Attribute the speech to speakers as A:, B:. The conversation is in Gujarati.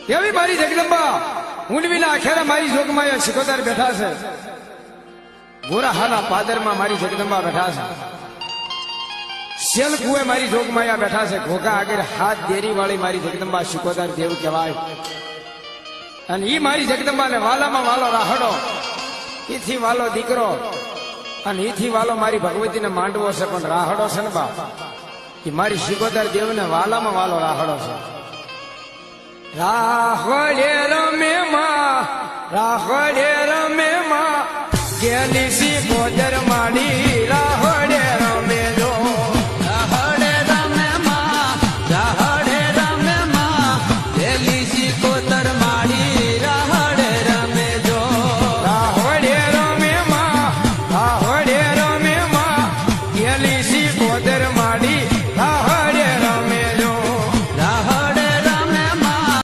A: એવી મારી જગદંબા ઊંડવીના ખેરા મારી જોગમાં શિકોતર બેઠા છે. ગોરા હાના પાદરમાં મારી જગદંબા બેઠા છે. શેલ કુએ મારી જોગમાયા બેઠા છે. ઘોઘા આગળ હાથ દેરી વાળી મારી જગદંબા શિકોતર દેવ કહેવાય. અને ઈ મારી જગદંબાને વાલામાં વાલો રાહડો, ઈથી વાલો દીકરો અને ઈથી વાલો મારી ભગવતીને માંડવો છે. પણ રાહડો છે ને બાપ, એ મારી શિકોતર દેવને વાલામાં વાલો રાહડો છે. રાહડે રમે માં, રાહડે રમે માં, ગેલી શિકોતર માડી રાહડે રમે જો.
B: રાહડે રમે માં, રાહડે રમે માં, ગેલી શિકોતર